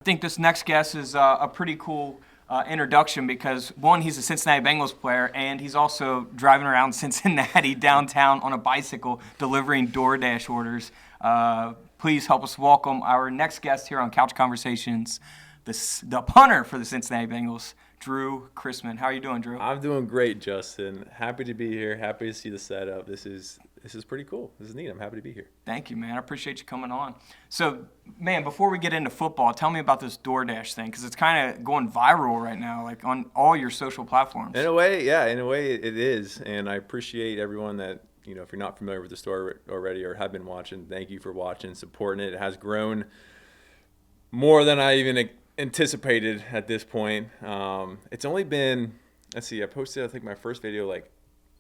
I think this next guest is a pretty cool introduction because, one, he's a Cincinnati Bengals player, and he's also driving around Cincinnati downtown on a bicycle delivering DoorDash orders. Please help us welcome our next guest here on Couch Conversations, the punter for the Cincinnati Bengals, Drue Chrisman. How are you doing, Drue? I'm doing great, Justin. Happy to be here. Happy to see the setup. This is pretty cool. This is neat. I'm happy to be here. Thank you, man. I appreciate you coming on. So, man, before we get into football, tell me about this DoorDash thing because it's kind of going viral right now, like on all your social platforms. In a way, yeah, in a way it is. And I appreciate everyone that, if you're not familiar with the story already or have been watching, thank you for watching, supporting it. It has grown more than I even anticipated at this point. It's only been, I posted, I think, my first video like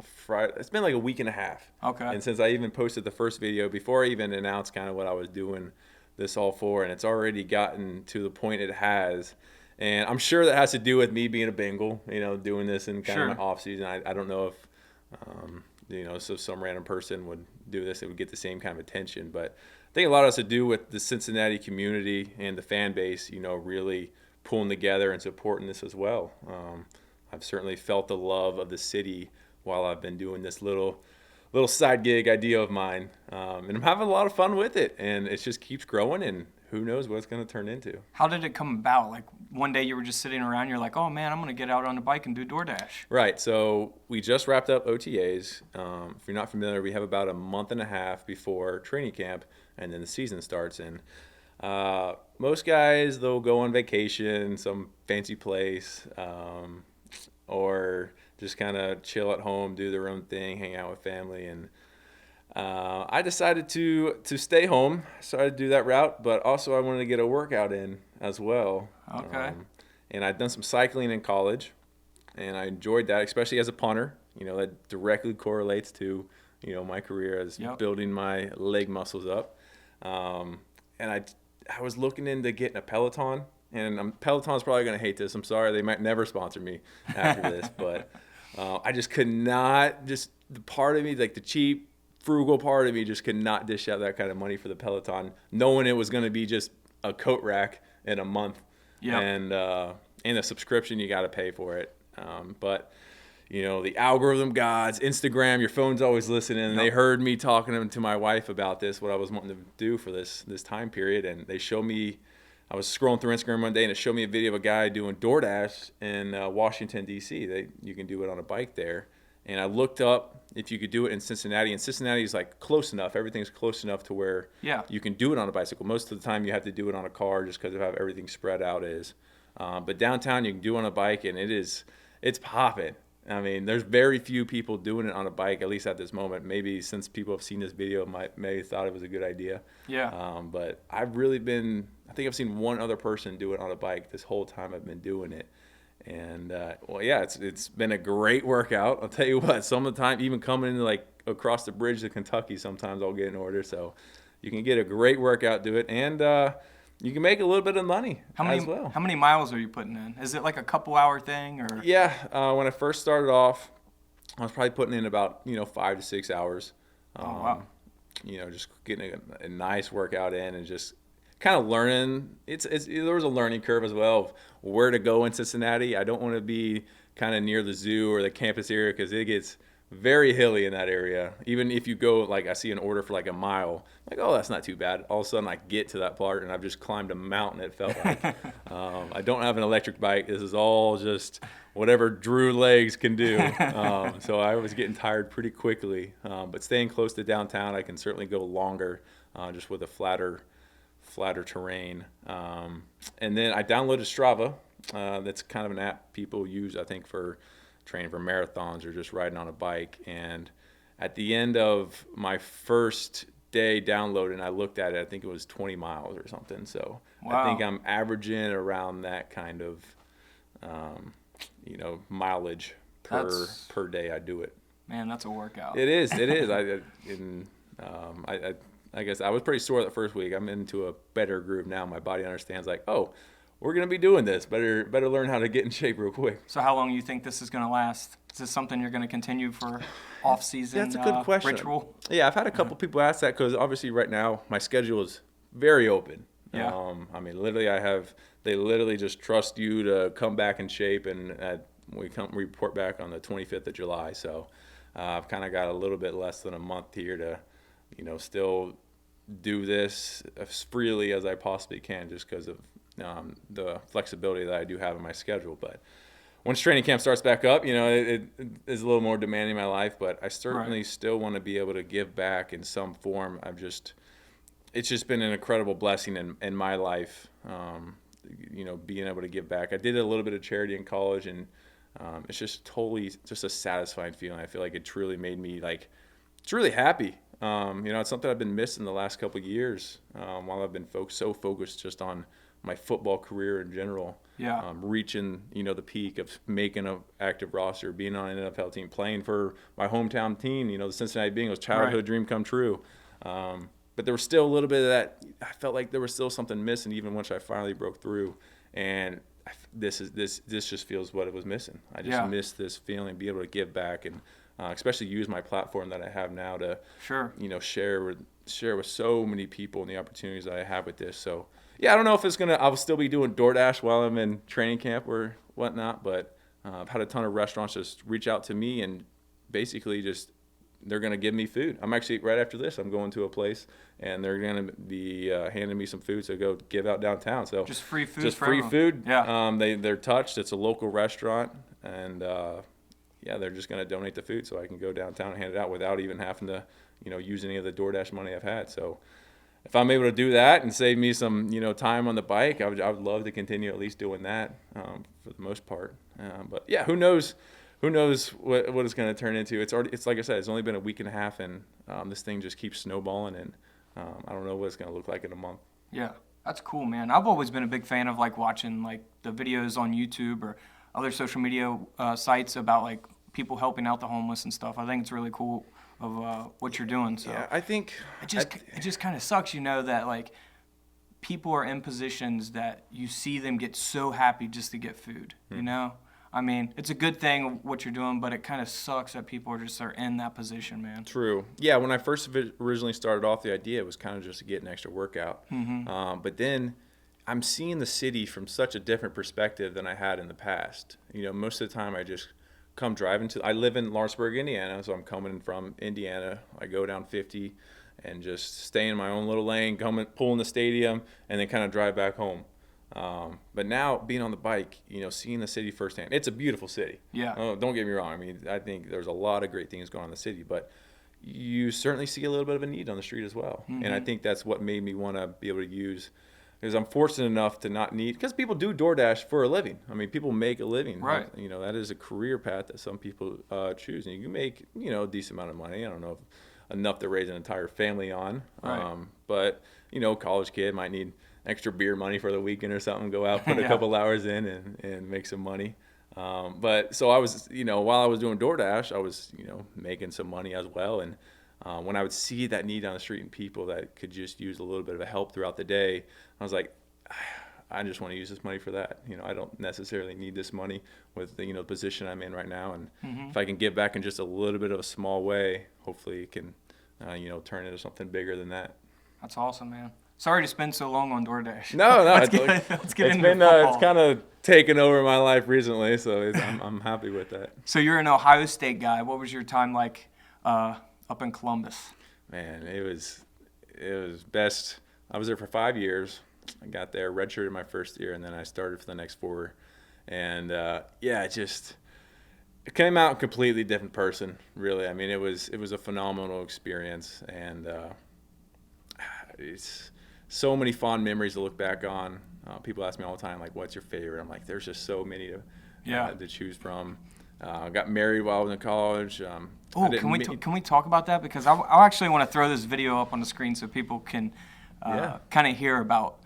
Friday. It's been like a week and a half. Okay. And since I even posted the first video, before I even announced kind of what I was doing this all for, and it's already gotten to the point it has. And I'm sure that has to do with me being a Bengal, doing this in kind of my off season. I don't know if, so some random person would do this, it would get the same kind of attention. But I think a lot has to do with the Cincinnati community and the fan base, really pulling together and supporting this as well. I've certainly felt the love of the city while I've been doing this little side gig idea of mine. And I'm having a lot of fun with it. And it just keeps growing, and who knows what it's going to turn into. How did it come about? Like one day you were just sitting around, you're like, oh man, I'm going to get out on the bike and do DoorDash. Right. So we just wrapped up OTAs. If you're not familiar, we have about a month and a half before training camp, and then the season starts. And most guys, they'll go on vacation, some fancy place, or just kind of chill at home, do their own thing, hang out with family. And I decided to stay home, so I do that route, but also I wanted to get a workout in as well. Okay. And I'd done some cycling in college, and I enjoyed that, especially as a punter. That directly correlates to, my career as building my leg muscles up. And I was looking into getting a Peloton, and Peloton's probably going to hate this. I'm sorry, they might never sponsor me after this, but I just could not, just the part of me, like the cheap, frugal part of me, just could not dish out that kind of money for the Peloton, knowing it was going to be just a coat rack in a month, and a subscription you got to pay for it. But the algorithm gods, Instagram, your phone's always listening. And they heard me talking to my wife about this, what I was wanting to do for this time period, and they showed me. I was scrolling through Instagram one day, and it showed me a video of a guy doing DoorDash in Washington, D.C. You can do it on a bike there. And I looked up if you could do it in Cincinnati. And Cincinnati is like close enough. Everything's close enough to where you can do it on a bicycle. Most of the time you have to do it on a car just because of how everything spread out is. But downtown you can do it on a bike, and it's popping. I mean, there's very few people doing it on a bike, at least at this moment. Maybe since people have seen this video, may have thought it was a good idea. Yeah. But I think I've seen one other person do it on a bike this whole time I've been doing it. And, it's been a great workout. I'll tell you what, some of the time, even coming into like across the bridge to Kentucky, sometimes I'll get an order. So you can get a great workout, do it, and you can make a little bit of money as well. How many miles are you putting in? Is it like a couple hour thing? Or? Yeah, when I first started off, I was probably putting in about 5 to 6 hours. Wow. Just getting a nice workout in and just kind of learning. There was a learning curve as well of where to go in Cincinnati. I don't want to be kind of near the zoo or the campus area because it gets very hilly in that area. Even if you go, like I see an order for like a mile, like, oh, that's not too bad. All of a sudden I get to that part and I've just climbed a mountain, it felt like. I don't have an electric bike. This is all just whatever Drue legs can do. So I was getting tired pretty quickly. But staying close to downtown, I can certainly go longer just with a flatter terrain. And then I downloaded Strava. That's kind of an app people use, I think, for training for marathons or just riding on a bike. And at the end of my first day downloading, I looked at it, I think it was 20 miles or something. So wow. I think I'm averaging around that kind of, mileage per day I do it. Man, that's a workout. It is. I guess I was pretty sore the first week. I'm into a better groove now. My body understands, like, oh, we're going to be doing this. Better learn how to get in shape real quick. So how long do you think this is going to last? Is this something you're going to continue for off-season That's a good question. ritual? Yeah, I've had a couple people ask that because obviously right now my schedule is very open. Yeah. I mean, literally, they literally just trust you to come back in shape, and we report back on the 25th of July. So I've kind of got a little bit less than a month here to, still do this as freely as I possibly can, just because of the flexibility that I do have in my schedule. But once training camp starts back up, it is a little more demanding in my life, but I certainly still want to be able to give back in some form. It's just been an incredible blessing in my life, being able to give back. I did a little bit of charity in college, and it's just totally just a satisfying feeling. I feel like it truly made me it's really happy. It's something I've been missing the last couple of years while I've been so focused just on my football career in general. Yeah. Reaching, the peak of making an active roster, being on an NFL team, playing for my hometown team, the Cincinnati Bengals, childhood dream come true. But there was still a little bit of that. I felt like there was still something missing even once I finally broke through. And this just feels what it was missing. I just miss this feeling, be able to give back, and especially use my platform that I have now to, share with so many people and the opportunities that I have with this. So, yeah, I don't know if I'll still be doing DoorDash while I'm in training camp or whatnot, but I've had a ton of restaurants just reach out to me and basically they're going to give me food. I'm actually, right after this, I'm going to a place, and they're going to be handing me some food to go give out downtown. So just free food. Just free food. Yeah. They're touched. It's a local restaurant, and they're just going to donate the food so I can go downtown and hand it out without even having to, use any of the DoorDash money I've had. So if I'm able to do that and save me some, time on the bike, I would love to continue at least doing that for the most part. But yeah, who knows? Who knows what it's going to turn into? It's like I said, it's only been a week and a half, and this thing just keeps snowballing, and I don't know what it's going to look like in a month. Yeah, that's cool, man. I've always been a big fan of watching the videos on YouTube or other social media sites about people helping out the homeless and stuff. I think it's really cool of what you're doing. So yeah, I think it just kind of sucks, that people are in positions that you see them get so happy just to get food. I mean, it's a good thing what you're doing, but it kind of sucks that people are in that position, man. True. Yeah, when I first originally started off, the idea was kind of just to get an extra workout. Mm-hmm. But then I'm seeing the city from such a different perspective than I had in the past. Most of the time I just come driving I live in Lawrenceburg, Indiana, so I'm coming from Indiana. I go down 50 and just stay in my own little lane, pull in the stadium, and then kind of drive back home. But now being on the bike, seeing the city firsthand, it's a beautiful city. Yeah. Don't get me wrong. I mean, I think there's a lot of great things going on in the city, but you certainly see a little bit of a need on the street as well. Mm-hmm. And I think that's what made me want to be able to use, because I'm fortunate enough to not need, because people do DoorDash for a living. I mean, people make a living. Right. That is a career path that some people choose, and you can make, a decent amount of money. I don't know if enough to raise an entire family on. Right. But, college kid might need extra beer money for the weekend or something, go out, put a couple hours in and make some money. But so I was, while I was doing DoorDash, I was, making some money as well. And when I would see that need on the street and people that could just use a little bit of a help throughout the day, I was like, I just want to use this money for that. I don't necessarily need this money with the, position I'm in right now. And if I can give back in just a little bit of a small way, hopefully it can, turn into something bigger than that. That's awesome, man. Sorry to spend so long on DoorDash. No, let's get into football. It's kind of taken over my life recently, so I'm happy with that. So you're an Ohio State guy. What was your time like up in Columbus? Man, it was best. I was there for 5 years. I got there, redshirted my first year, and then I started for the next 4. And it came out a completely different person, really. I mean, it was a phenomenal experience, and it's so many fond memories to look back on. People ask me all the time, what's your favorite? I'm like, there's just so many to choose from. I got married while I was in college. Can we talk about that? Because I actually want to throw this video up on the screen so people can kind of hear about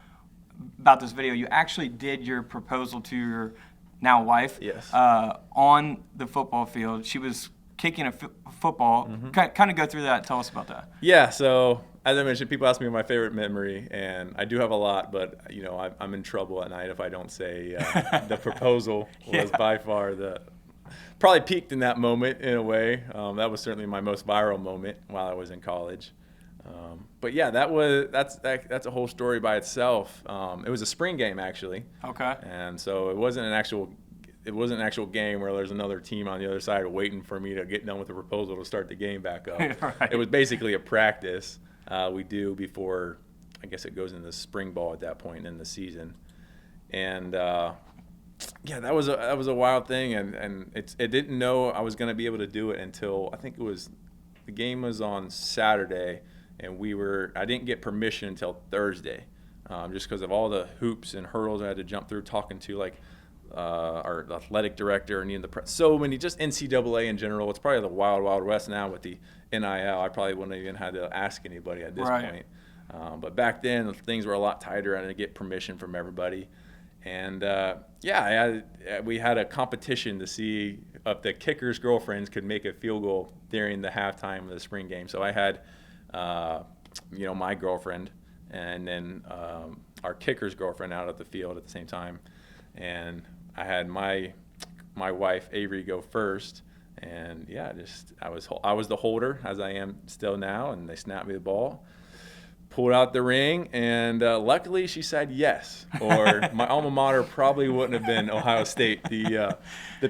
this video. You actually did your proposal to your now wife. Yes. On the football field. She was kicking a football. Mm-hmm. Kind of go through that. Tell us about that. Yeah, so as I mentioned, people ask me my favorite memory, and I do have a lot, but I'm in trouble at night if I don't say the proposal was by far probably peaked in that moment in a way. That was certainly my most viral moment while I was in college. But yeah, that's a whole story by itself. It was a spring game actually. Okay. And so it wasn't an actual game where there's another team on the other side waiting for me to get done with the proposal to start the game back up. Right. It was basically a practice we do before, I guess it goes into spring ball at that point in the season. And yeah, that was a wild thing, and it didn't know I was going to be able to do it until I think the game was on Saturday, and I didn't get permission until Thursday, just because of all the hoops and hurdles I had to jump through, talking to our athletic director and the press. So many, just NCAA in general. It's probably the wild west now with the NIL. I probably wouldn't even had to ask anybody at this point. But back then things were a lot tighter. I had to get permission from everybody. And we had a competition to see if the kickers' girlfriends could make a field goal during the halftime of the spring game. So I had, my girlfriend, and then our kicker's girlfriend out at the field at the same time, and I had my wife Avery go first, and I was the holder, as I am still now, and they snapped me the ball. Pulled out the ring, and luckily she said yes, or my alma mater probably wouldn't have been Ohio State. The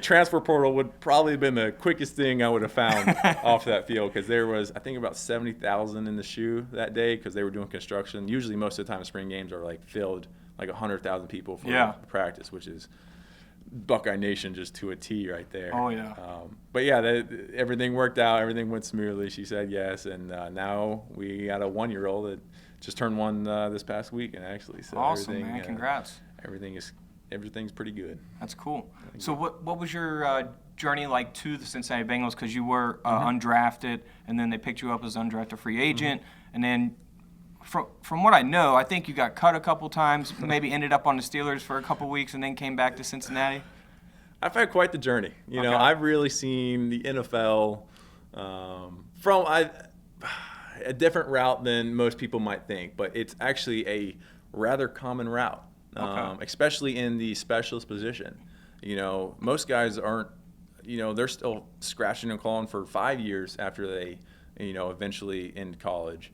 transfer portal would probably have been the quickest thing I would have found off that field, because there was, I think, about 70,000 in the shoe that day, because they were doing construction. Usually most of the time spring games are filled 100,000 people for practice, which is Buckeye Nation just to a T right there. Oh, yeah. But yeah, everything worked out. Everything went smoothly. She said yes, and now we got a 1-year-old that just turned one this past weekend, actually. So awesome, man. Congrats. Everything's pretty good. That's cool. So what was your journey like to the Cincinnati Bengals? Because you were undrafted, and then they picked you up as an undrafted free agent, and then from what I know, I think you got cut a couple times, maybe ended up on the Steelers for a couple weeks, and then came back to Cincinnati. I've had quite the journey. You know, I've really seen the NFL from a different route than most people might think, but it's actually a rather common route, especially in the specialist position. You know, most guys aren't, they're still scratching and clawing for 5 years after they, eventually end college.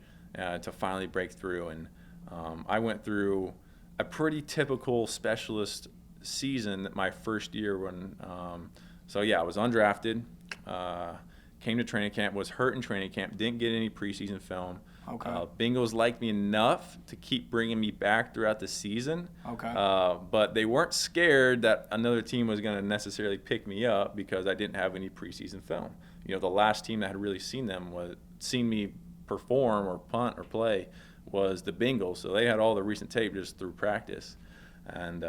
To finally break through, and I went through a pretty typical specialist season my first year when I was undrafted, came to training camp, was hurt in training camp, didn't get any preseason film. Bengals liked me enough to keep bringing me back throughout the season, but they weren't scared that another team was going to necessarily pick me up because I didn't have any preseason film. The last team that had really seen me perform or punt or play was the Bengals, so they had all the recent tape just through practice, and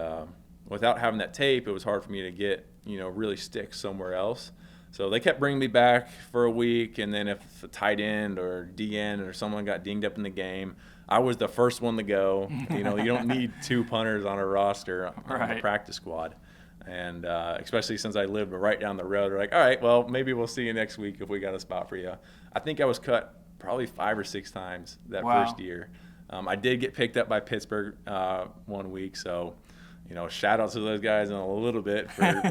without having that tape, it was hard for me to get really stick somewhere else. So they kept bringing me back for a week, and then if a tight end or DN or someone got dinged up in the game, I was the first one to go. You don't need 2 punters on a roster on the practice squad. And especially since I lived right down the road, they're like, all right, well, maybe we'll see you next week if we got a spot for you. I think I was cut probably 5 or 6 times that first year. I did get picked up by Pittsburgh 1 week, so shout out to those guys in a little bit for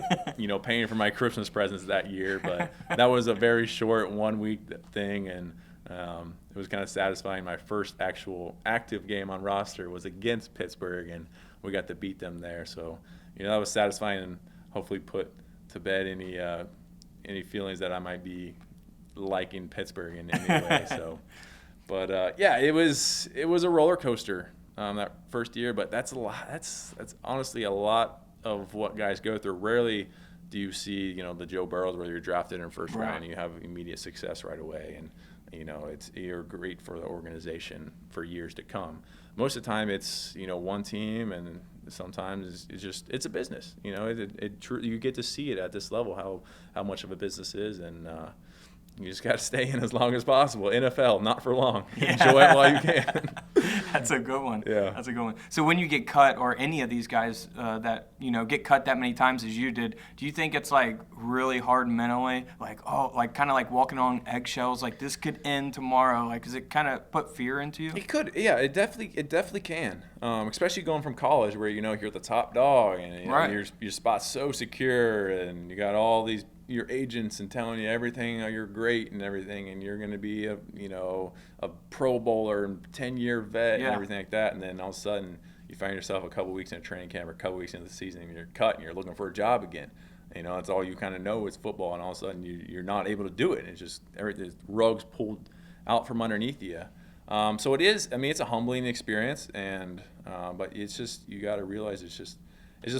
paying for my Christmas presents that year. But that was a very short 1 week thing, and it was kind of satisfying. My first actual active game on roster was against Pittsburgh, and we got to beat them there. So that was satisfying, and hopefully put to bed any feelings that I might be liking Pittsburgh in any way. So, but it was a roller coaster that first year. But that's a lot. That's honestly a lot of what guys go through. Rarely do you see the Joe Burrows where you're drafted in first round and you have immediate success right away, and you're great for the organization for years to come. Most of the time it's one team, and sometimes it's a business. You get to see it at this level how much of a business is, and you just got to stay in as long as possible. NFL, not for long. Enjoy it while you can. That's a good one. Yeah. That's a good one. So when you get cut, or any of these guys that get cut that many times as you did, do you think it's like really hard mentally, like kind of like walking on eggshells, like this could end tomorrow? Like, does it kind of put fear into you? It could, yeah. It definitely can. Especially going from college, where you're the top dog, and your spot's so secure, and you got all these your agents and telling you everything, you're great and everything, and you're going to be a Pro Bowler and 10-year vet and everything like that, and then all of a sudden you find yourself a couple weeks in a training camp or a couple weeks into the season, and you're cut and you're looking for a job again. That's all you kind of know is football, and all of a sudden you're not able to do it. It's just everything, rugs pulled out from underneath you. So it is. I mean, it's a humbling experience, and but it's just, you got to realize it's just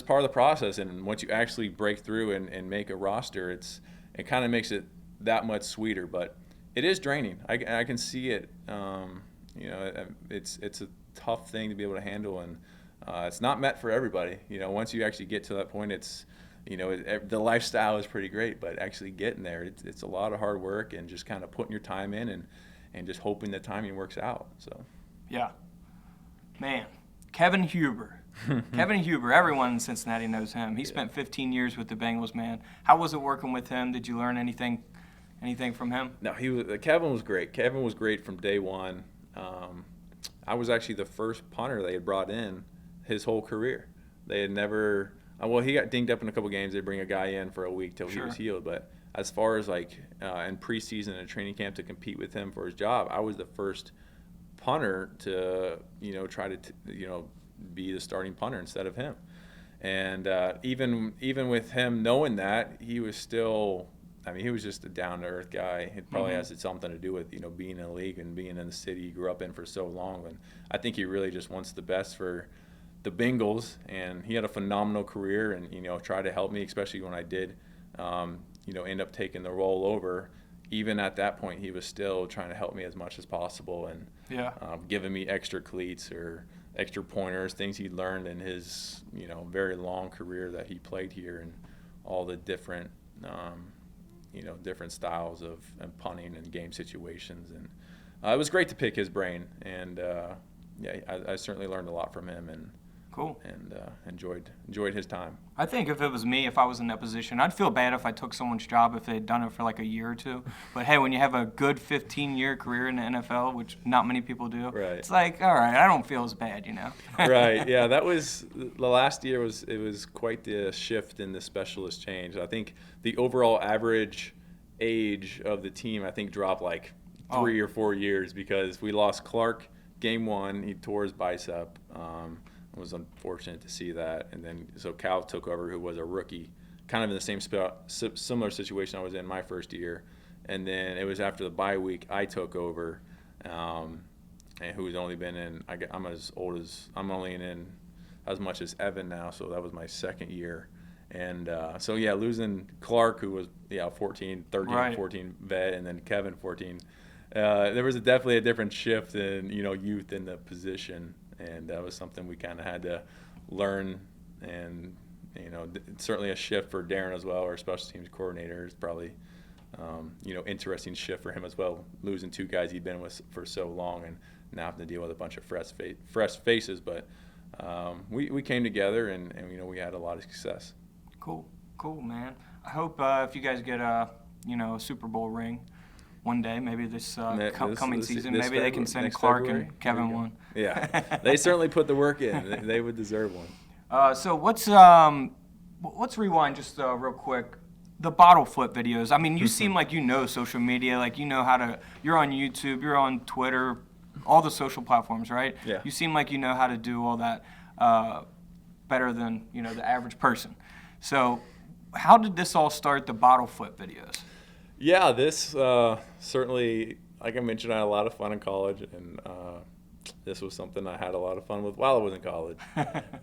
part of the process. And once you actually break through and make a roster, it kind of makes it that much sweeter. But it is draining. I can see it. It's a tough thing to be able to handle, and it's not meant for everybody. Once you actually get to that point, it's the lifestyle is pretty great, but actually getting there, it's a lot of hard work and just kind of putting your time in and just hoping the timing works out. So, yeah, man, Kevin Huber. Kevin Huber, everyone in Cincinnati knows him. He spent 15 years with the Bengals, man. How was it working with him? Did you learn anything from him? No, Kevin was great. Kevin was great from day one. I was actually the first punter they had brought in his whole career. They had never he got dinged up in a couple games. They bring a guy in for a week till he was healed. But as far as in preseason and training camp to compete with him for his job, I was the first punter to try to be the starting punter instead of him. And even with him knowing that, he was still, he was just a down-to-earth guy. It probably has something to do with being in the league and being in the city he grew up in for so long. And I think he really just wants the best for the Bengals, and he had a phenomenal career, and tried to help me, especially when I did end up taking the role over. Even at that point, he was still trying to help me as much as possible, and giving me extra cleats or extra pointers, things he learned in his very long career that he played here, and all the different different styles of punting and game situations. And it was great to pick his brain, and I certainly learned a lot from him, and cool, and enjoyed his time. I think if it was me, if I was in that position, I'd feel bad if I took someone's job if they had done it for like a year or two. But hey, when you have a good 15-year career in the NFL, which not many people do, it's like, all right, I don't feel as bad, Right. Yeah, that was the last year. It was quite the shift in the specialist change. I think the overall average age of the team, dropped like 3 or 4 years, because we lost Clark game one. He tore his bicep. It was unfortunate to see that. And then so Cal took over, who was a rookie, kind of in the same similar situation I was in my first year. And then it was after the bye week I took over, and who's only been in, I'm only in as much as Evan now, so that was my second year. And losing Clark, who was 13 14 vet, and then Kevin 14, there was definitely a different shift in youth in the position, and that was something we kind of had to learn. And certainly a shift for Darren as well, our special teams coordinator. Is probably interesting shift for him as well, losing two guys he'd been with for so long, and now having to deal with a bunch of fresh faces. But we came together, and we had a lot of success. Cool, man. I hope if you guys get a Super Bowl ring one day, maybe this coming season, maybe they can send Clark February, and Kevin one. Yeah, they certainly put the work in. They would deserve one. So let's rewind just real quick. The bottle flip videos. I mean, you seem like social media, like you're on YouTube, you're on Twitter, all the social platforms, right? Yeah. You seem like you know how to do all that better than the average person. So how did this all start, the bottle flip videos? Yeah, this certainly, like I mentioned, I had a lot of fun in college, and this was something I had a lot of fun with while I was in college.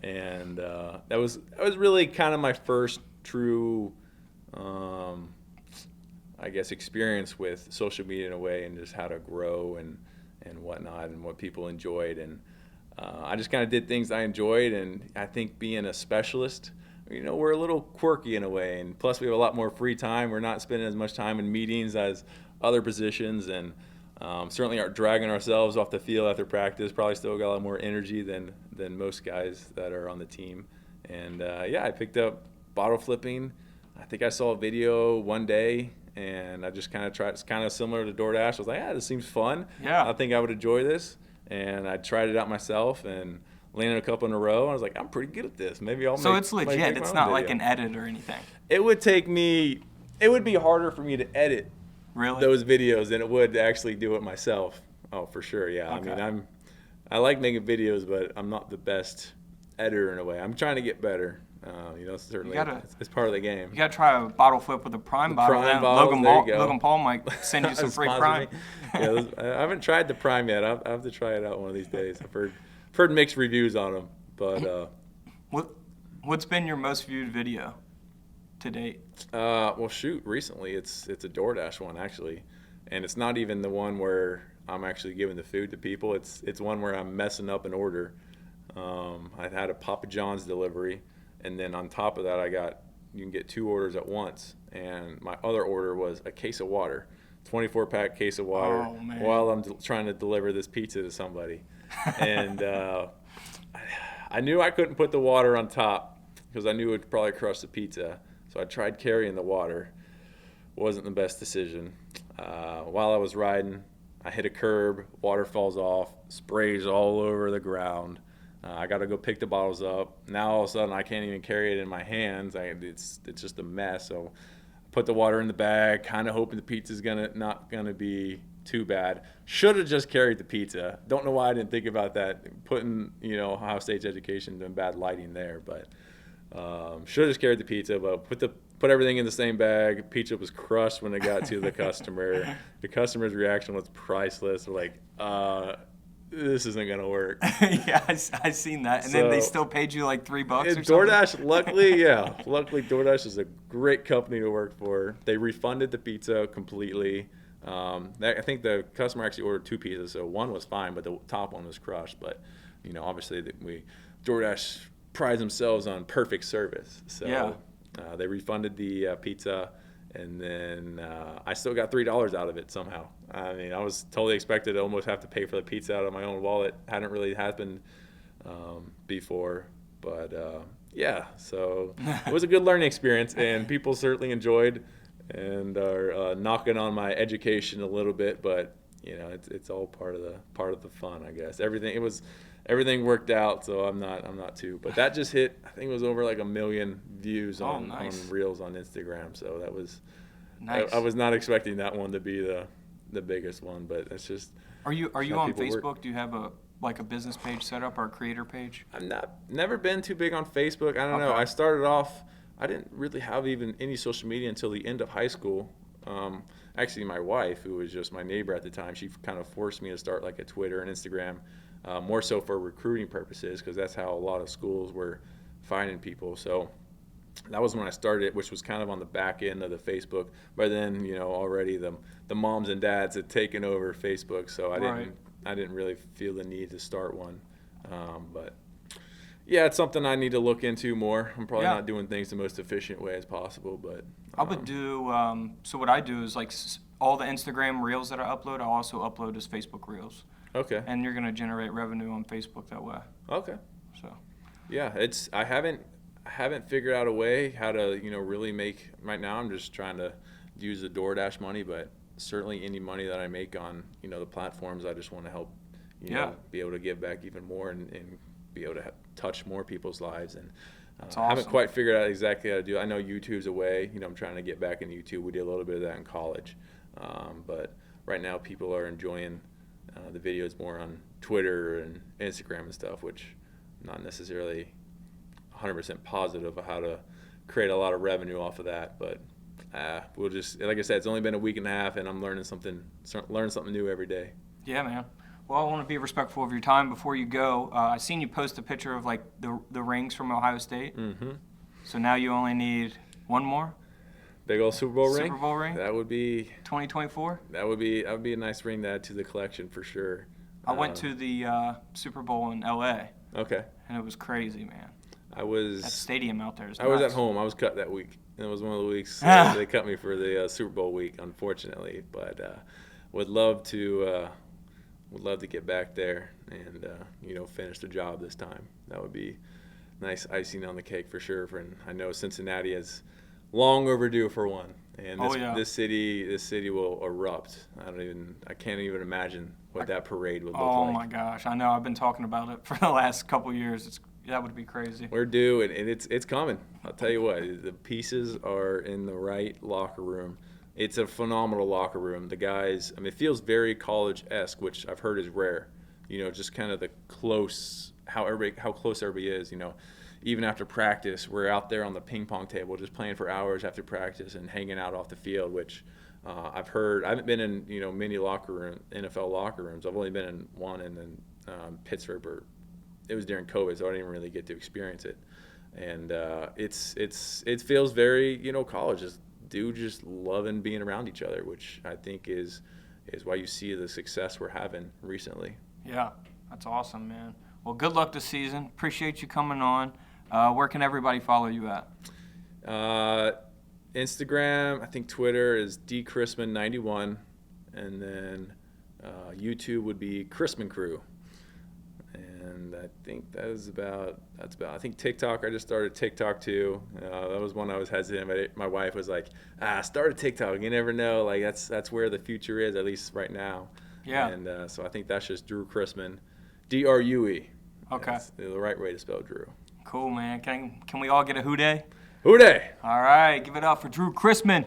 And that was really kind of my first true, experience with social media in a way, and just how to grow and whatnot, and what people enjoyed. And I just kind of did things I enjoyed, and I think being a specialist, we're a little quirky in a way, and plus we have a lot more free time. We're not spending as much time in meetings as other positions, and Certainly aren't dragging ourselves off the field after practice. Probably still got a lot more energy than most guys that are on the team. And I picked up bottle flipping. I think I saw a video one day, and I just kind of tried. It's kind of similar to DoorDash. I was like, this seems fun. Yeah. I think I would enjoy this. And I tried it out myself and landed a couple in a row. I was like, I'm pretty good at this. Maybe I'll So make. it's legit. Make It's my own not like video. an edit or anything. It would take me. It would be harder for me to edit Really? those videos than it would to actually do it myself. Oh, for sure. Yeah. Okay. I mean, I like making videos, but I'm not the best editor in a way. I'm trying to get better. Certainly it's part of the game. You gotta try a bottle flip with a prime bottle. Prime Then bottles, there you go. Logan Paul might send you some free Sponsor prime. me. Yeah, I haven't tried the prime yet. I have to try it out one of these days. I've heard mixed reviews on them, but What's been your most viewed video to date? Recently it's a DoorDash one actually, and it's not even the one where I'm actually giving the food to people. It's one where I'm messing up an order. I had a Papa John's delivery, and then on top of that, you can get 2 orders at once, and my other order was a case of water, 24-pack case of water, Oh, man. while I'm trying to deliver this pizza to somebody, and I knew I couldn't put the water on top because I knew it would probably crush the pizza. So I tried carrying the water. Wasn't the best decision. While I was riding, I hit a curb, water falls off, sprays all over the ground. I got to go pick the bottles up. Now all of a sudden I can't even carry it in my hands. It's just a mess. So I put the water in the bag, kind of hoping the pizza's not gonna be too bad. Should have just carried the pizza. Don't know why I didn't think about that. Putting Ohio State's education in bad lighting there, but should have just carried the pizza. But put everything in the same bag. Pizza was crushed when it got to the customer. The customer's reaction was priceless. They're like, this isn't gonna work. Yeah, I seen that. And then they still paid you like $3 or something. DoorDash, luckily DoorDash is a great company to work for. They refunded the pizza completely. I think the customer actually ordered 2 pizzas, so one was fine, but the top one was crushed. But obviously DoorDash prides themselves on perfect service. So Yeah. They refunded the pizza, and then I still got $3 out of it somehow. I mean, I was totally expected to almost have to pay for the pizza out of my own wallet. Hadn't really happened before, but so it was a good learning experience, and people certainly enjoyed and are knocking on my education a little bit, but it's all part of the fun, I guess. Everything worked out, so I'm not too. But that just hit. I think it was over like 1 million views on Reels on Instagram. So that was nice. I was not expecting that one to be the biggest one, but it's just. Are you on Facebook? Do you have a business page set up or a creator page? I'm never been too big on Facebook. I don't know. I started off. I didn't really have even any social media until the end of high school. Actually, my wife, who was just my neighbor at the time, she kind of forced me to start like a Twitter and Instagram. More so for recruiting purposes, because that's how a lot of schools were finding people. So that was when I started, which was kind of on the back end of the Facebook. By then, already the moms and dads had taken over Facebook, so I didn't really feel the need to start one. But yeah, it's something I need to look into more. I'm probably not doing things the most efficient way as possible, but I would do. So what I do is like all the Instagram Reels that I upload, I also upload as Facebook Reels. Okay. And you're gonna generate revenue on Facebook that way. Okay. So. Yeah, I haven't figured out a way how to really make. Right now, I'm just trying to use the DoorDash money, but certainly any money that I make on the platforms, I just want to help be able to give back even more and be able to touch more people's lives. And awesome. I haven't quite figured out exactly how to do it. I know YouTube's a way. I'm trying to get back into YouTube. We did a little bit of that in college, but right now people are enjoying the videos more on Twitter and Instagram and stuff, which I'm not necessarily 100% positive of how to create a lot of revenue off of that. But we'll just, like I said, it's only been a week and a half, and I'm learning something new every day. Yeah, man. Well, I want to be respectful of your time. Before you go, I seen you post a picture of like the rings from Ohio State. Mm-hmm. So now you only need one more. Big old Super Bowl ring. Super Bowl ring. That would be 2024. That would be a nice ring to add to the collection for sure. I went to the Super Bowl in LA. Okay. And it was crazy, man. That stadium out there is nuts. I was at home. I was cut that week. And it was one of the weeks they cut me for the Super Bowl week, unfortunately. But would love to get back there and finish the job this time. That would be nice icing on the cake for sure. And I know Cincinnati is long overdue for one. And this city will erupt. I can't even imagine what that parade would look like. Oh my gosh, I know. I've been talking about it for the last couple years. That would be crazy. We're due, and it's coming. I'll tell you what, the pieces are in the right locker room. It's a phenomenal locker room. The guys, it feels very college-esque, which I've heard is rare. Just kind of how close everybody is. Even after practice, we're out there on the ping pong table just playing for hours after practice and hanging out off the field, which I've heard. I haven't been in many NFL locker rooms. I've only been in one in Pittsburgh, but it was during COVID, so I didn't even really get to experience it. And it feels very college. Just loving being around each other, which I think is why you see the success we're having recently. Yeah, that's awesome, man. Well, good luck this season. Appreciate you coming on. Where can everybody follow you at? Instagram, I think Twitter is DChrisman91, and then YouTube would be Chrisman Crew. And I think that's about. I think TikTok. I just started TikTok too. That was one I was hesitant. But my wife was like, "Start a TikTok. You never know. Like that's where the future is, at least right now." Yeah. And so I think that's just Drue Chrisman, Drue. Okay. That's the right way to spell Drue. Cool, man. Can we all get a hooday? Hooday! All right. Give it up for Drue Chrisman.